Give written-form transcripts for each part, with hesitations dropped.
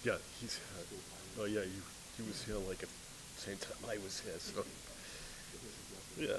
Yeah, he's, oh yeah, he was here like at the same time I was here, so, yeah.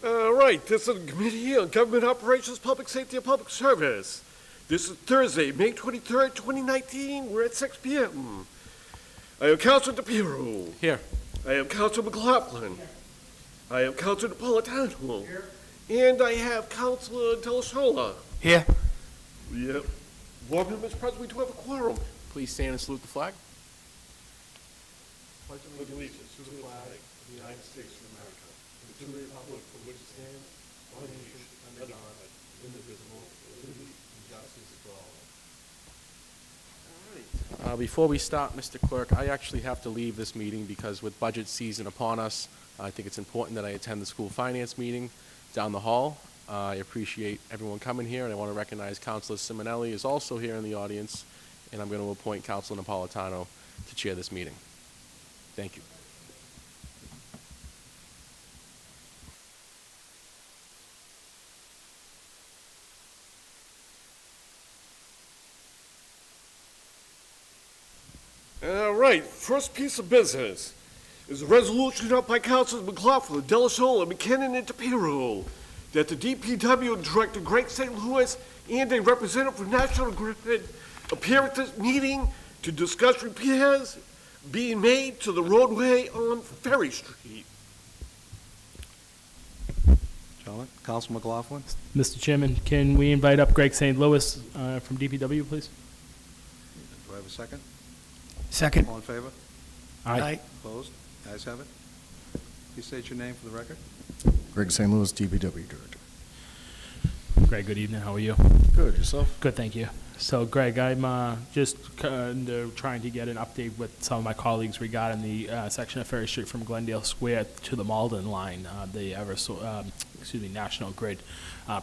All right, this is the Committee on Government Operations, Public Safety, and Public Service. This is Thursday, May 23rd, 2019. We're at 6 p.m. I am Councilor DePiero. Here. I am Councilor McLaughlin. I am Councilor Napolitano. Here. And I have Councilor Delasola. Here. Yep. Board members present, we do have a quorum. Please stand and salute the flag. Pledge allegiance to the flag of the United States of America, and to the republic for which it stands, one nation, under God, indivisible, with liberty and justice for all. All right. Before we start, Mr. Clerk, I actually have to leave this meeting because with budget season upon us, I think it's important that I attend the school finance meeting down the hall. I appreciate everyone coming here, and I want to recognize Councilor Simonelli is also here in the audience, and I'm going to appoint Councilor Napolitano to chair this meeting. Thank you. All right, first piece of business is a resolution up by Councilors McLaughlin, Delasola, McKinnon, and DePiero that the DPW Director, Greg St. Louis, and a representative from National Grid appear at this meeting to discuss repairs being made to the roadway on Ferry Street. Gentlemen, Council McLaughlin. Mr. Chairman, can we invite up Greg St. Louis from DPW, please? Do I have a second? Second. All in favor? Aye. Opposed? Ayes have it. Please state your name for the record. Greg St. Louis, DPW Director. Greg, good evening. How are you? Good, yourself? Good, thank you. So, Greg, I'm just trying to get an update with some of my colleagues regarding the section of Ferry Street from Glendale Square to the Malden line, the National Grid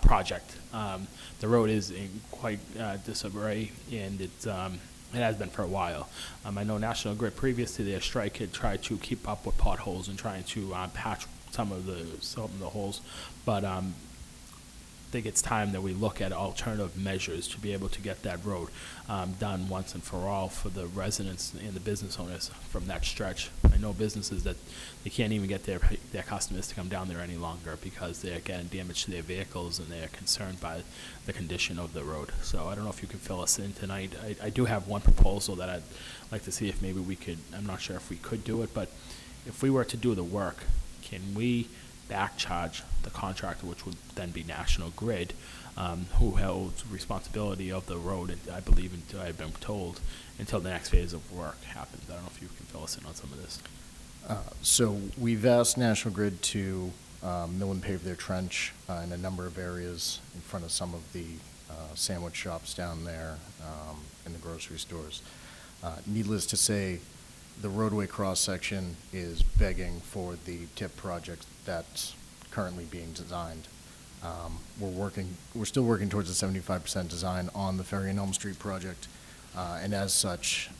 project. The road is in quite disarray, and it has been for a while. I know National Grid, previous to their strike, had tried to keep up with potholes and trying to patch some of the holes, but I think it's time that we look at alternative measures to be able to get that road done once and for all for the residents and the business owners from that stretch. I know businesses that they can't even get their customers to come down there any longer because they're getting damage to their vehicles and they're concerned by the condition of the road. So I don't know if you can fill us in tonight. I do have one proposal that I'd like to see if maybe we could, I'm not sure if we could do it, but if we were to do the work, can we back charge the contractor, which would then be National Grid, who holds responsibility of the road, and I believe, I've been told, until the next phase of work happens. I don't know if you can fill us in on some of this. So we've asked National Grid to mill and pave their trench in a number of areas in front of some of the sandwich shops down there and the grocery stores. Needless to say, the roadway cross-section is begging for the TIP project that's currently being designed. We're still working towards a 75% design on the Ferry and Elm Street project, and as such,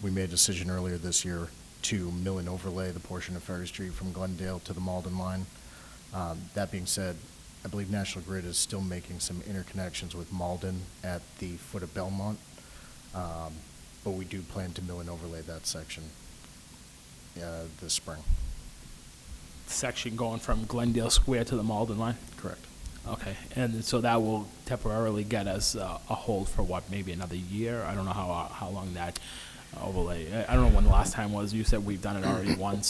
we made a decision earlier this year to mill and overlay the portion of Ferry Street from Glendale to the Malden line. That being said, I believe National Grid is still making some interconnections with Malden at the foot of Belmont, but we do plan to mill and overlay that section this spring. Section going from Glendale Square to the Malden line? Correct. Okay, and so that will temporarily get us a hold for what, maybe another year? I don't know how long that overlay, I don't know when the last time was. You said we've done it already once,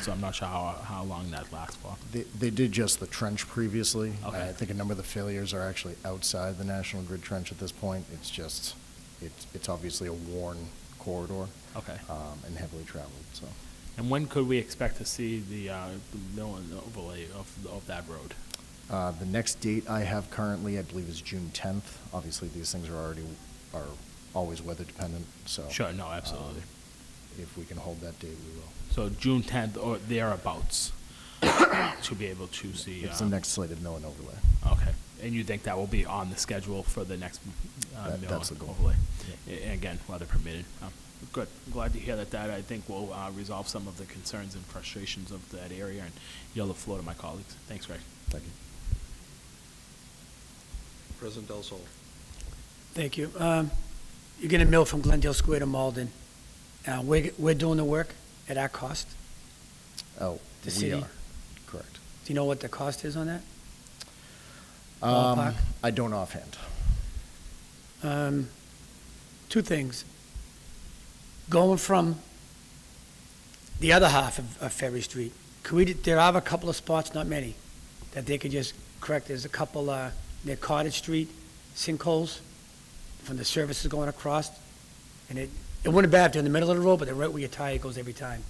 so I'm not sure how long that lasts for. They did just the trench previously. Okay. I think a number of the failures are actually outside the National Grid trench at this point. It's just, it's obviously a worn corridor. Okay. And heavily traveled, so. And when could we expect to see the mill and overlay of that road? The next date I have currently, I believe, is June 10th. Obviously, these things are always weather dependent, so. Sure, no, absolutely. if we can hold that date, we will. So June 10th or thereabouts to be able to see. It's the next slated mill and overlay. Okay, and you think that will be on the schedule for the next mill That's the goal. overlay? And again, weather permitted. Good. I'm glad to hear that. I think will resolve some of the concerns and frustrations of that area and yield the floor to my colleagues. Thanks, Greg. Thank you. President Del Sol. Thank you. You're going to mill from Glendale Square to Malden. We're doing the work at our cost. Oh, The we city? are, correct. Do you know what the cost is on that? Ballpark? I don't offhand. Two things. Going from the other half of Ferry Street, there are a couple of spots, not many, that they could just correct. There's a couple near Cottage Street, sinkholes from the services going across. And it wouldn't be bad if they're in the middle of the road, but they're right where your tire goes every time.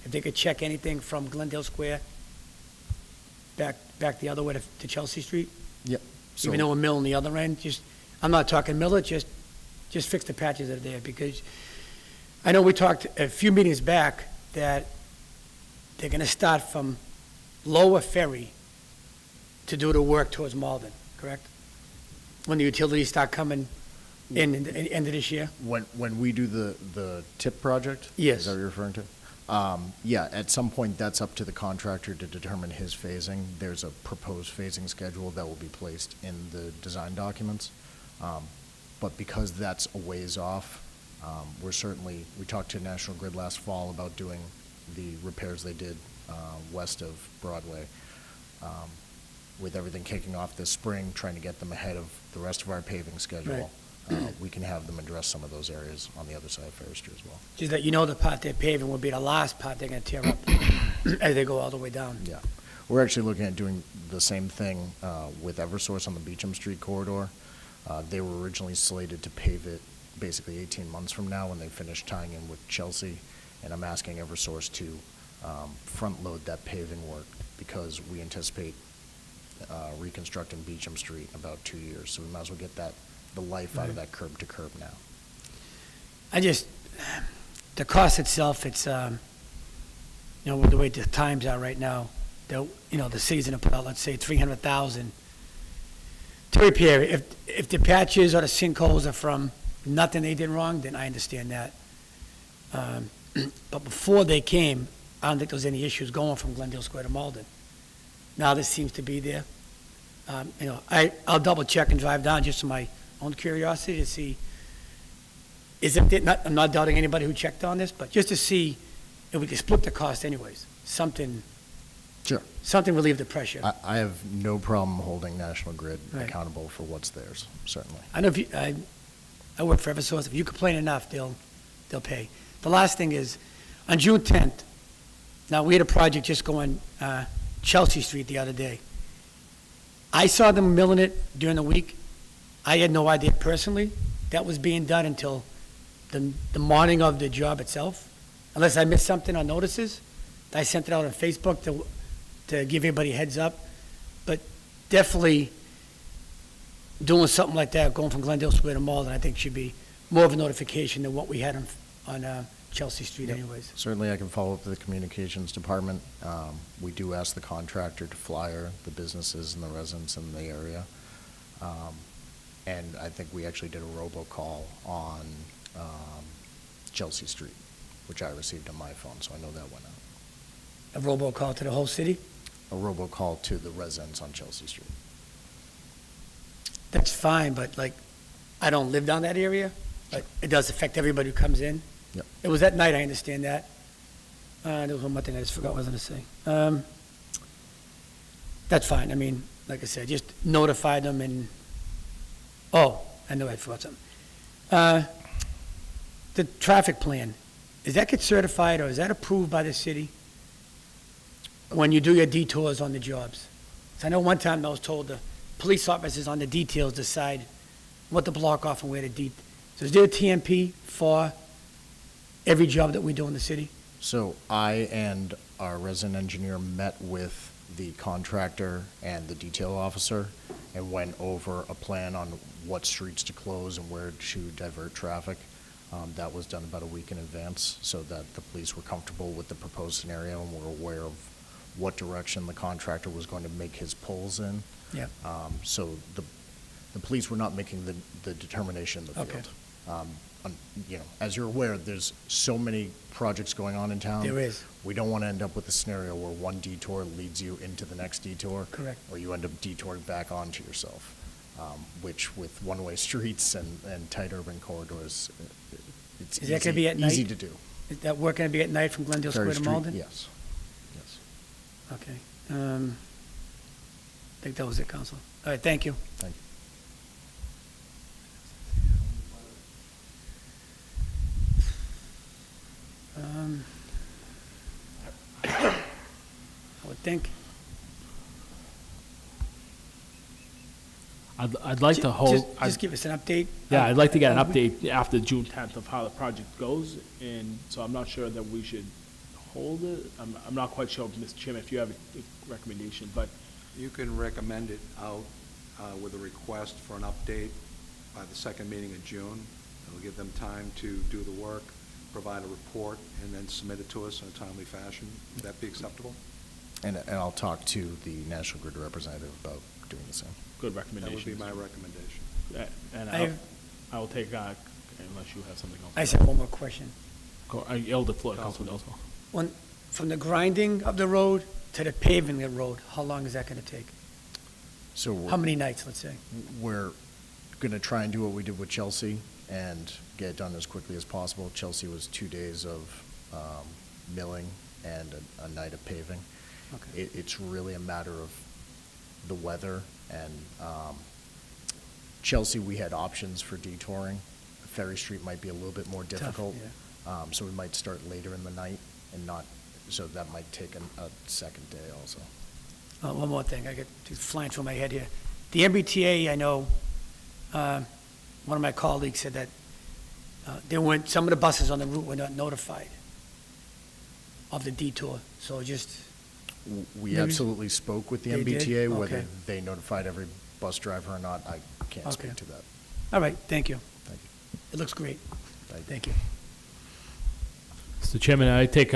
If they could check anything from Glendale Square back the other way to Chelsea Street, Yep. even though we're milling the other end, I'm not talking mill it, just fix the patches that are there, because I know we talked a few meetings back that they're gonna start from Lower Ferry to do the work towards Malden, correct? When the utilities start coming in the end of this year? When we do the tip project? Yes. Is that what you're referring to? Yeah, at some point, that's up to the contractor to determine his phasing. There's a proposed phasing schedule that will be placed in the design documents. But because that's a ways off, we talked to National Grid last fall about doing the repairs they did west of Broadway. With everything kicking off this spring, trying to get them ahead of the rest of our paving schedule. We can have them address some of those areas on the other side of Ferry Street as well. Just that the part they're paving will be the last part they're gonna tear up as they go all the way down. Yeah. We're actually looking at doing the same thing with Eversource on the Beecham Street corridor. They were originally slated to pave it basically 18 months from now when they finish tying in with Chelsea. And I'm asking Eversource to front-load that paving work because we anticipate reconstructing Beecham Street in about 2 years. So we might as well get the life out of that curb to curb now. The cost itself, it's, with the way the times are right now, the city's gonna put out, let's say, $300,000 to repair it. If the patches or the sinkholes are from nothing they did wrong, then I understand that. But before they came, I don't think there was any issues going from Glendale Square to Malden. Now this seems to be there. I'll double check and drive down just for my own curiosity to see, I'm not doubting anybody who checked on this, but just to see if we could split the cost anyways. Something relieve the pressure. I have no problem holding National Grid Right. accountable for what's theirs, certainly. I know I work for Eversource. If you complain enough, they'll pay. The last thing is, on June 10th, now we had a project just going Chelsea Street the other day. I saw them milling it during the week. I had no idea personally that was being done until the morning of the job itself, unless I missed something on notices. I sent it out on Facebook to give everybody a heads up. But definitely doing something like that, going from Glendale Square to Malden, I think should be more of a notification than what we had on Chelsea Street Yep. anyways. Certainly, I can follow up with the communications department. We do ask the contractor to flyer the businesses and the residents in the area. And I think we actually did a robocall on Chelsea Street, which I received on my phone, so I know that went out. A robocall to the whole city? A robocall to the residents on Chelsea Street. That's fine, but I don't live down that area. But it does affect everybody who comes in. Yep. It was that night, I understand that. There was one more thing I just forgot what I was going to say. That's fine. I mean, like I said, just notify them and, I know I forgot something. The traffic plan, does that get certified or is that approved by the city when you do your detours on the jobs? 'Cause I know one time I was told the police officers on the details decide what to block off and where to So is there a TMP for every job that we do in the city? So I and our resident engineer met with the contractor and the detail officer and went over a plan on what streets to close and where to divert traffic. That was done about a week in advance so that the police were comfortable with the proposed scenario and were aware of what direction the contractor was going to make his pulls in. Yeah. So the police were not making the determination in the Okay. field. As you're aware, there's so many projects going on in town. There is. We don't want to end up with a scenario where one detour leads you into the next detour. Correct. Or you end up detouring back onto yourself, which with one-way streets and tight urban corridors, it's Is that gonna be at night? easy to do. Is that work going to be at night from Glendale Ferry Square to Street, Malden? yes. Yes. Okay. I think that was it, Counsel. All right, thank you. Thank you. I would think. I'd like to hold. Just give us an update. Yeah, I'd like to get an update after June 10th of how the project goes, and so I'm not sure that we should hold it. I'm not quite sure, Mr. Chairman, if you have a recommendation, but You can recommend it out with a request for an update by the second meeting in June. It'll give them time to do the work, provide a report, and then submit it to us in a timely fashion. Would that be acceptable? And I'll talk to the National Grid representative about doing the same. good That recommendation. would be my recommendation. And I I'll take, unless you have something else. I just have one more question. I yield the floor, Councilman Delso. From the grinding of the road to the paving of the road, how long is that going to take? So How many nights, let's say? we're going to try and do what we did with Chelsea and get it done as quickly as possible. Chelsea was 2 days of milling and a night of paving. Okay. It's really a matter of the weather, and Chelsea, we had options for detouring. Ferry Street might be a little bit more difficult. So we might start later in the night and not, so that might take a second day also. One more thing, I get flying through my head here. The MBTA, I know, one of my colleagues said that some of the buses on the route were not notified of the detour, so just, We Maybe- absolutely spoke with the They did? MBTA. Whether Okay. they notified every bus driver or not, I can't Okay. speak to that. all right, thank you. Thank you. It looks great. Thank you. Thank you. Mr. Chairman, I take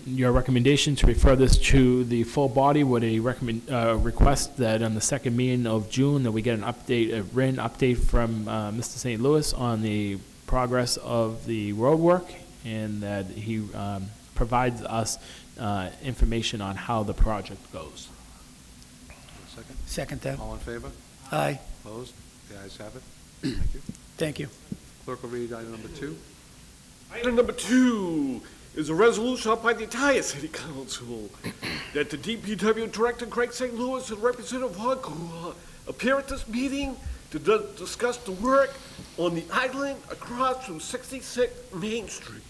your recommendation to refer this to the full body with a request that on the second meeting of June, that we get a written update from Mr. St. Louis on the progress of the road work, and that he provides us information on how the project goes. Second? Second that. All in favor? Aye, Opposed? The ayes have it. Thank you. thank you. Clerk will read item number 2. Item number 2 is a resolution up by the entire city council that the DPW Director Greg St. Louis and Representative Hardcore appear at this meeting to discuss the work on the island across from 66 Main Street.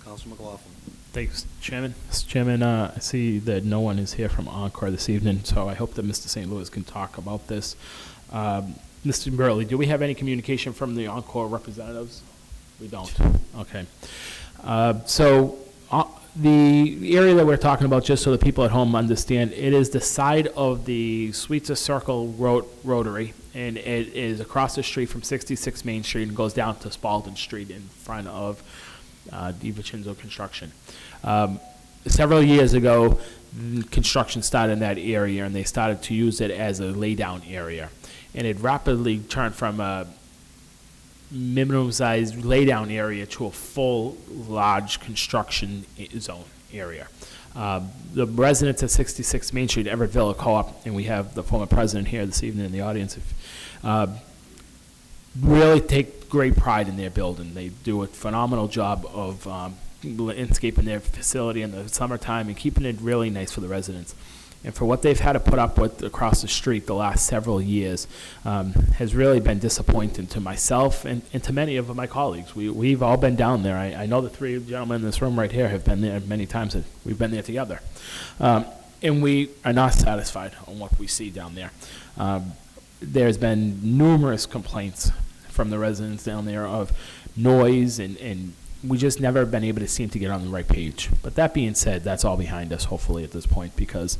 Counsel McLaughlin. Thanks, Chairman. Mr. Chairman, I see that no one is here from Encore this evening, so I hope that Mr. St. Louis can talk about this. Mr. Burley, do we have any communication from the Encore representatives? We don't. Okay. The area that we're talking about, just so the people at home understand, it is the side of the Sweetser Circle Rotary, and it is across the street from 66 Main Street and goes down to Spalding Street in front of DiVincenzo Construction. Several years ago, construction started in that area, and they started to use it as a laydown area. And it rapidly turned from a minimum-sized laydown area to a full, large construction zone area. The residents at 66 Main Street, Everett Villa Co-op, and we have the former president here this evening in the audience, really take great pride in their building. They do a phenomenal job of landscaping their facility in the summertime and keeping it really nice for the residents. And for what they've had to put up with across the street the last several years has really been disappointing to myself and to many of my colleagues. We've all been down there. I know the three gentlemen in this room right here have been there many times. We've been there together. And we are not satisfied on what we see down there. There's been numerous complaints from the residents down there of noise, and we just never been able to seem to get on the right page. But that being said, that's all behind us, hopefully, at this point, because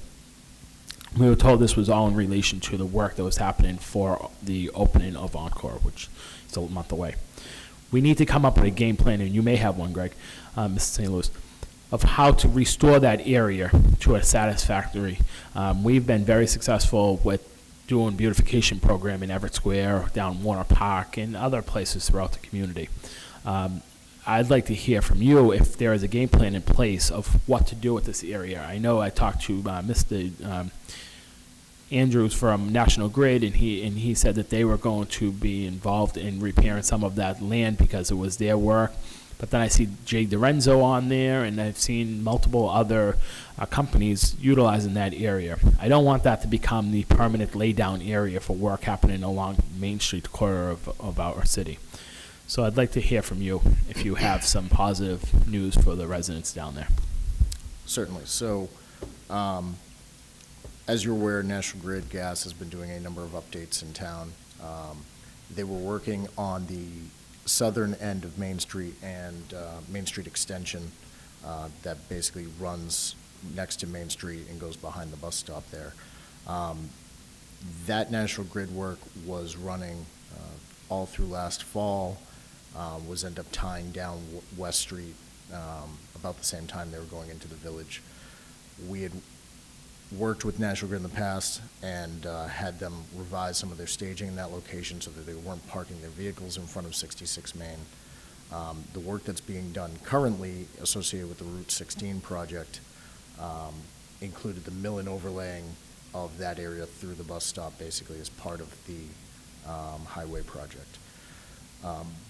we were told this was all in relation to the work that was happening for the opening of Encore, which is a month away. we need to come up with a game plan, and you may have one, Greg, Mr. St. Louis, of how to restore that area to a satisfactory. We've been very successful with doing beautification program in Everett Square, down Warner Park, and other places throughout the community. I'd like to hear from you if there is a game plan in place of what to do with this area. I know I talked to Mr. Andrews from National Grid, and he said that they were going to be involved in repairing some of that land because it was their work. But then I see Jay Dorenzo on there, and I've seen multiple other companies utilizing that area. I don't want that to become the permanent laydown area for work happening along Main Street corridor of our city. So I'd like to hear from you if you have some positive news for the residents down there. Certainly. So, as you're aware, National Grid Gas has been doing a number of updates in town. They were working on the southern end of Main Street and Main Street Extension that basically runs next to Main Street and goes behind the bus stop there. That National Grid work was running all through last fall, was end up tying down West Street about the same time they were going into the village. We had worked with National Grid in the past and had them revise some of their staging in that location so that they weren't parking their vehicles in front of 66 Main. The work that's being done currently associated with the Route 16 project included the mill and overlaying of that area through the bus stop basically as part of the highway project.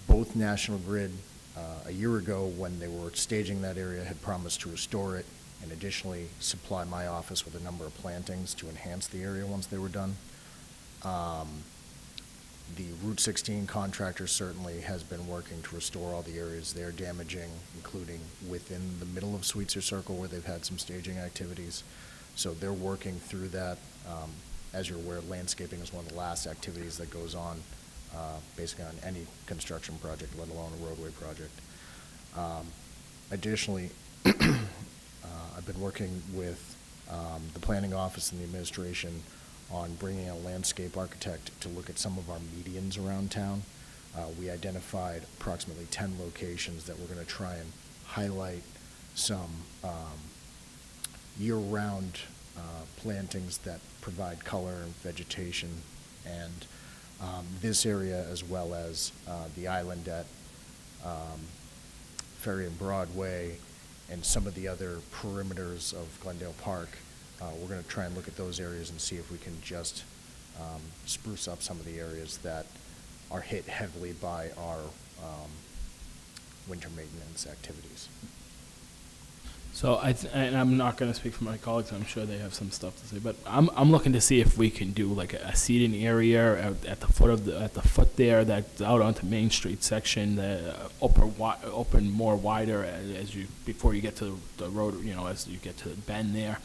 Both National Grid a year ago when they were staging that area had promised to restore it and additionally supply my office with a number of plantings to enhance the area once they were done. The Route 16 contractor certainly has been working to restore all the areas they're damaging, including within the middle of Sweetser Circle where they've had some staging activities. So they're working through that. As you're aware, landscaping is one of the last activities that goes on basically on any construction project, let alone a roadway project. Additionally, I've been working with the planning office and the administration on bringing a landscape architect to look at some of our medians around town. We identified approximately 10 locations that we're going to try and highlight some year-round plantings that provide color and vegetation, and this area as well as the island at Ferry and Broadway and some of the other perimeters of Glendale Park. We're going to try and look at those areas and see if we can just spruce up some of the areas that are hit heavily by our winter maintenance activities. So and I'm not going to speak for my colleagues. I'm sure they have some stuff to say, but I'm looking to see if we can do like a seating area at the foot there that's out onto Main Street section, the open more wider as you before you get to the road, as you get to the bend there,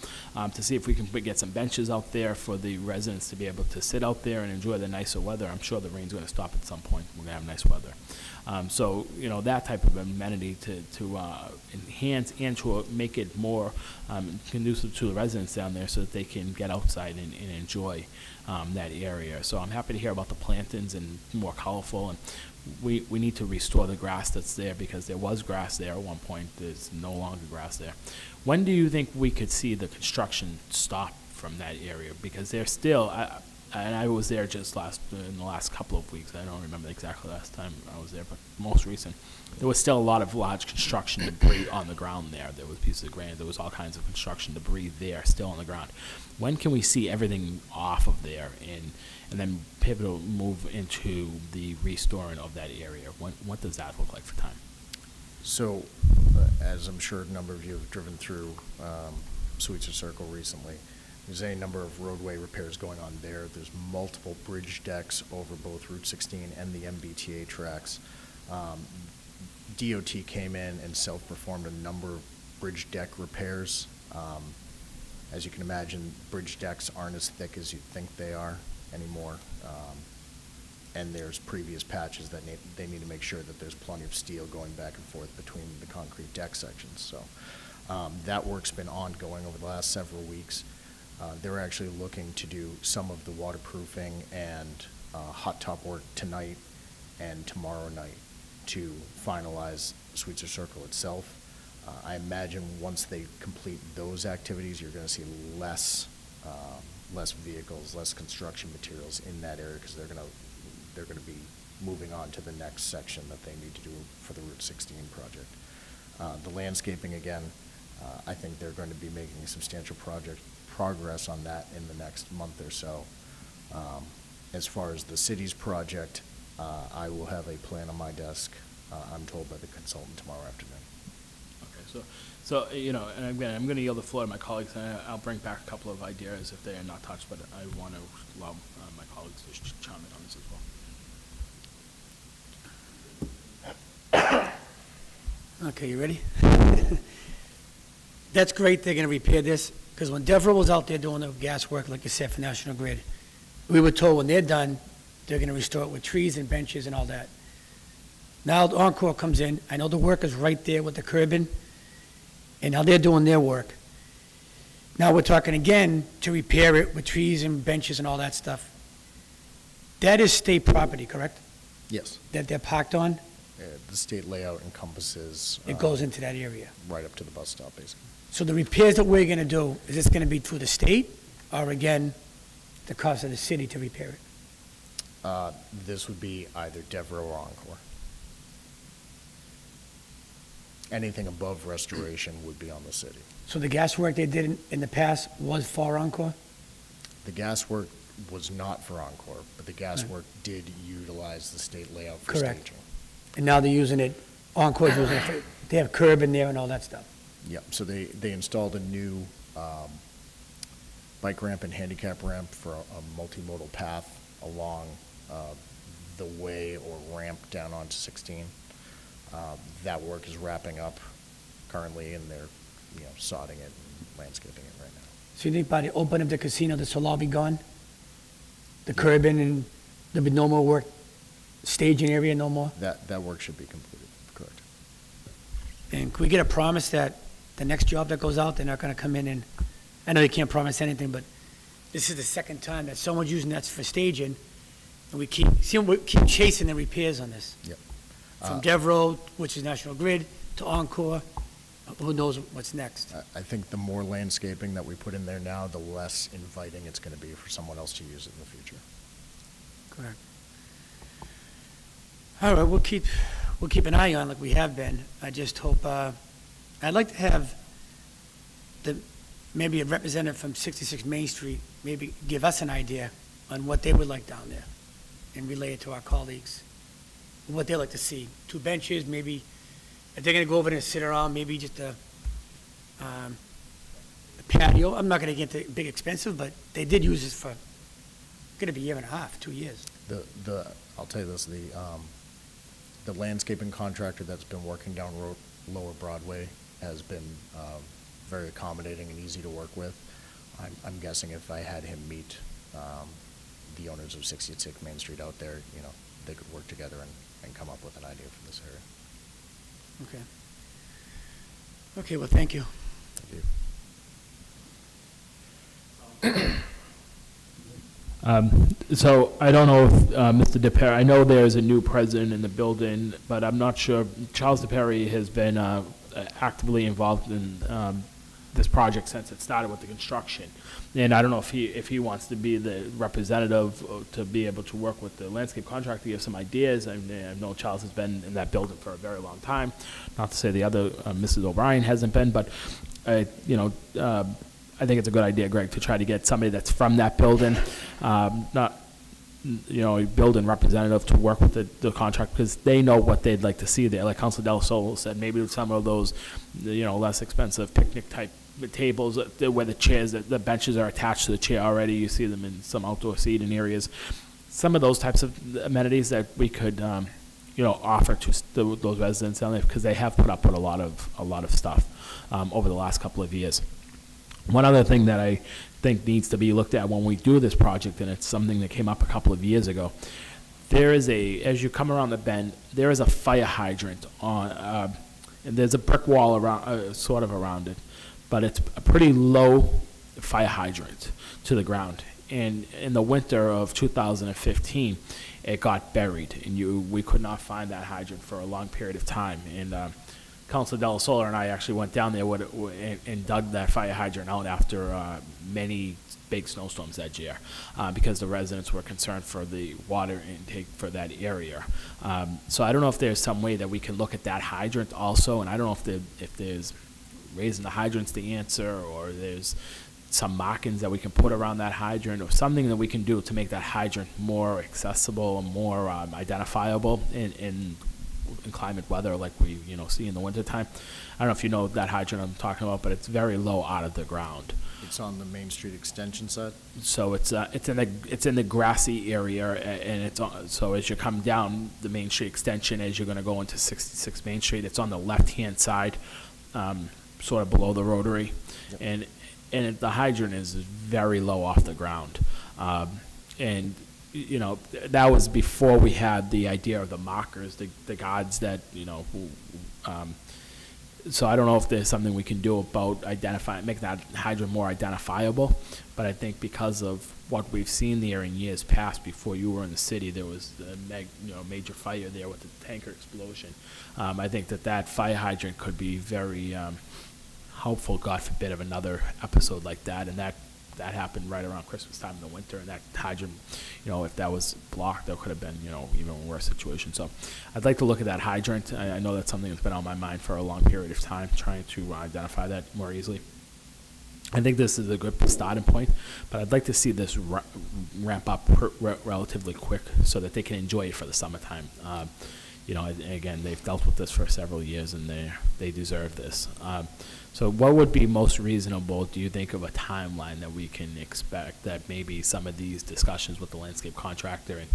to see if we can get some benches out there for the residents to be able to sit out there and enjoy the nicer weather. I'm sure the rain's going to stop at some point. We're going to have nice weather. So that type of amenity to enhance and to make it more conducive to the residents down there so that they can get outside and enjoy that area. So I'm happy to hear about the plantings and more colorful. And we need to restore the grass that's there because there was grass there at one point. There's no longer grass there. When do you think we could see the construction stop from that area? Because there's still... and I was there just in the last couple of weeks. I don't remember exactly the last time I was there, but most recent. There was still a lot of large construction debris on the ground there. There was pieces of granite. There was all kinds of construction debris there still on the ground. When can we see everything off of there and then pivotal move into the restoring of that area? What does that look like for time? So, as I'm sure a number of you have driven through Sweetser Circle recently, there's a number of roadway repairs going on there. There's multiple bridge decks over both Route 16 and the MBTA tracks. DOT came in and self-performed a number of bridge deck repairs. As you can imagine, bridge decks aren't as thick as you think they are anymore. And there's previous patches that they need to make sure that there's plenty of steel going back and forth between the concrete deck sections. So that work's been ongoing over the last several weeks. They're actually looking to do some of the waterproofing and hot top work tonight and tomorrow night. to finalize Sweetser Circle itself. I imagine once they complete those activities, you're going to see less vehicles, less construction materials in that area, because they're going to be moving on to the next section that they need to do for the Route 16 project. The landscaping, again, I think they're going to be making substantial progress on that in the next month or so. As far as the city's project, I will have a plan on my desk, I'm told by the consultant tomorrow afternoon. Okay, so, and again, I'm going to yield the floor to my colleagues, and I'll bring back a couple of ideas if they are not touched, but I want to allow my colleagues to chime in on this as well. Okay, you ready? That's great, they're gonna repair this, because when Devereaux was out there doing the gas work, like you said, for National Grid, we were told when they're done, they're gonna restore it with trees and benches and all that. Now Encore comes in, I know the work is right there with the curbing, and now they're doing their work. Now we're talking again to repair it with trees and benches and all that stuff. That is state property, correct? Yes. That they're parked on? The state layout encompasses. It goes into that area. Right up to the bus stop, basically. So the repairs that we're gonna do, is this gonna be through the state, or again, the cost of the city to repair it? This would be either Devereaux or Encore. Anything above restoration would be on the city. So the gas work they did in the past was for Encore? The gas work was not for Encore, but the gas Right. work did utilize the state layout for Correct. staging. And now they're using it, Encore's using it, they have curb in there and all that stuff. Yep, so they installed a new bike ramp and handicap ramp for a multimodal path along the way or ramp down onto 16. That work is wrapping up currently, and they're, sodding it and landscaping it right now. So you think by the open of the casino, this will all be gone? The curbing, and there'll be no more work, staging area, no more? That work should be completed, correct. And can we get a promise that the next job that goes out, they're not gonna come in and, I know you can't promise anything, but this is the second time that someone's using that for staging, and we keep chasing the repairs on this. Yep. From Devereaux, which is National Grid, to Encore, who knows what's next? I think the more landscaping that we put in there now, the less inviting it's going to be for someone else to use it in the future. Correct. All right, we'll keep an eye on it like we have been. I just hope, I'd like to have maybe a representative from 66 Main Street, maybe give us an idea on what they would like down there and relay it to our colleagues, what they'd like to see. 2 benches, maybe, if they're gonna go over there and sit around, maybe just a patio. I'm not gonna get the big expensive, but they did use this for, gonna be a year and a half, 2 years. I'll tell you this, the landscaping contractor that's been working down Lower Broadway has been very accommodating and easy to work with. I'm guessing if I had him meet the owners of 66 Main Street out there, they could work together and come up with an idea for this area. Okay. Okay, well, thank you. Thank you. So I don't know if Mr. DePere, I know there's a new president in the building, but I'm not sure. Charles DePere has been actively involved in this project since it started with the construction. And I don't know if he wants to be the representative to be able to work with the landscape contractor, give some ideas. I know Charles has been in that building for a very long time. Not to say the other, Mrs. O'Brien hasn't been, but, I think it's a good idea, Greg, to try to get somebody that's from that building, not, a building representative to work with the contract, because they know what they'd like to see there. Like Councilor Del Sol said, maybe some of those, less expensive picnic type tables where the chairs, the benches are attached to the chair already. You see them in some outdoor seating areas. Some of those types of amenities that we could, offer to those residents down there, because they have put up with a lot of stuff over the last couple of years. One other thing that I think needs to be looked at when we do this project, and it's something that came up a couple of years ago, there is as you come around the bend, there is a fire hydrant on, and there's a brick wall around, sort of around it, but it's a pretty low fire hydrant to the ground. And in the winter of 2015, it got buried, and we could not find that hydrant for a long period of time. And Councilor Della Sola and I actually went down there and dug that fire hydrant out after many big snowstorms that year, because the residents were concerned for the water intake for that area. So I don't know if there's some way that we can look at that hydrant also, and I don't know if there's raising the hydrant's the answer, or there's some markings that we can put around that hydrant, or something that we can do to make that hydrant more accessible and more identifiable in climate weather like we see in the wintertime. I don't know if you know that hydrant I'm talking about, but it's very low out of the ground. It's on the Main Street extension side? So it's in the grassy area, and so as you come down the Main Street extension, as you're going to go into 66 Main Street, it's on the left-hand side, sort of below the rotary. Yep. And the hydrant is very low off the ground. And that was before we had the idea of the markers, the guards that, so I don't know if there's something we can do about making that hydrant more identifiable. But I think because of what we've seen there in years past, before you were in the city, there was a major fire there with the tanker explosion. I think that fire hydrant could be very helpful, God forbid, of another episode like that. And that happened right around Christmas time in the winter, and that hydrant, if that was blocked, that could have been, even a worse situation. So I'd like to look at that hydrant. I know that's something that's been on my mind for a long period of time, trying to identify that more easily. I think this is a good starting point, but I'd like to see this ramp up relatively quick so that they can enjoy it for the summertime. Again, they've dealt with this for several years, and they deserve this. So what would be most reasonable, do you think, of a timeline that we can expect that maybe some of these discussions with the landscape contractor and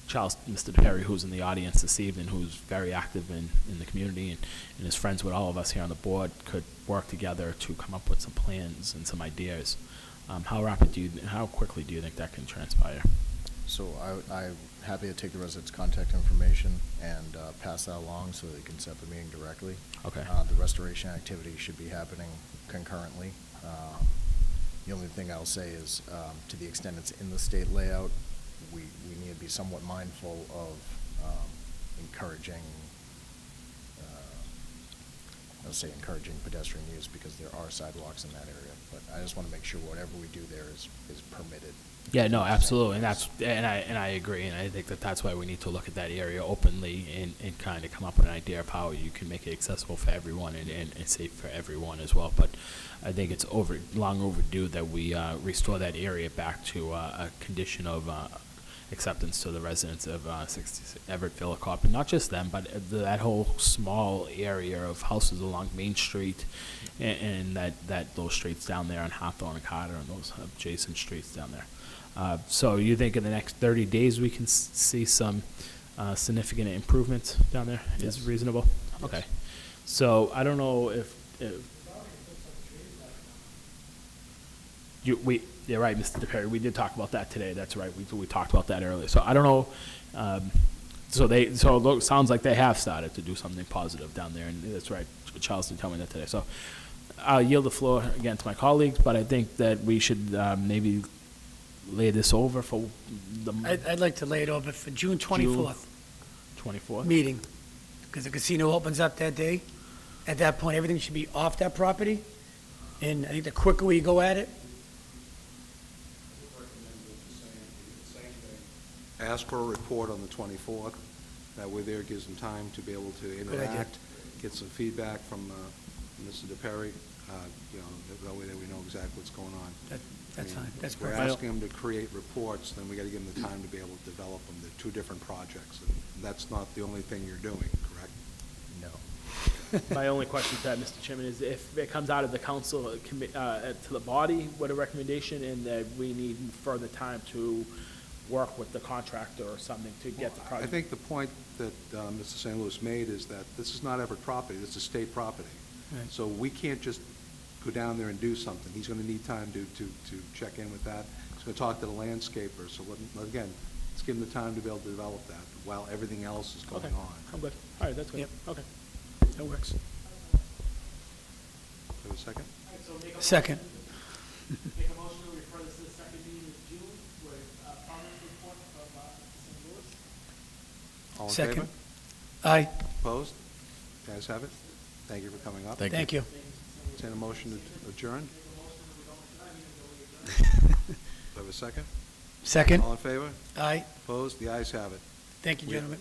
Mr. Perry, who's in the audience this evening, who's very active in the community and is friends with all of us here on the board, could work together to come up with some plans and some ideas? How quickly do you think that can transpire? So I'm happy to take the residents' contact information and pass that along so they can set the meeting directly. Okay. The restoration activity should be happening concurrently. The only thing I'll say is, to the extent it's in the state layout, we need to be somewhat mindful of encouraging pedestrian use, because there are sidewalks in that area. But I just want to make sure whatever we do there is permitted. Yeah, no, absolutely, and I agree, and I think that's why we need to look at that area openly and kind of come up with an idea of how you can make it accessible for everyone and safe for everyone as well. But I think it's long overdue that we restore that area back to a condition of acceptance to the residents of 66 Everett Villacop, and not just them, but that whole small area of houses along Main Street and those streets down there on Hawthorne and Carter and those adjacent streets down there. So you think in the next 30 days we can see some significant improvements down there? Yes. Is reasonable? Yes. Okay. So I don't know if you're right, Mr. DePerry. We did talk about that today. That's right. We talked about that earlier. So I don't know. So it sounds like they have started to do something positive down there, and that's right. Charles did tell me that today. So I'll yield the floor again to my colleagues, but I think that we should maybe lay this over for the I'd like to lay it over for June 24th 24th. meeting, because the casino opens up that day. At that point, everything should be off that property, and I think the quicker we go at it, Ask for a report on the 24th. That way there gives them time to be able to idea. interact, get some feedback from Mr. DePerry, that way that we know exactly what's going on. that's fine, that's If we're perfect. asking them to create reports, then we got to give them the time to be able to develop them. They're two different projects, and that's not the only thing you're doing, correct? No. My only question to that, Mr. Chairman, is if it comes out of the council to the body with a recommendation, and that we need further time to work with the contractor or something to get the I project. think the point that Mr. St. Louis made is that this is not Everett property, this is state property. Right. So we can't just go down there and do something. He's going to need time to check in with that. He's going to talk to the landscaper. So again, let's give him the time to be able to develop that while everything else is going Okay. on. I'm good. All right, that's good. Yep. Okay. That works. Have a second? Second. Make a motion to refer this to the second meeting of June. in Second. favor? Aye. Opposed? Guys have it. Thank you for coming up. Thank you. Entertain a motion to adjourn. Do I have a second? Second. All in favor? Aye. Opposed? The ayes have it. Thank you, We- gentlemen.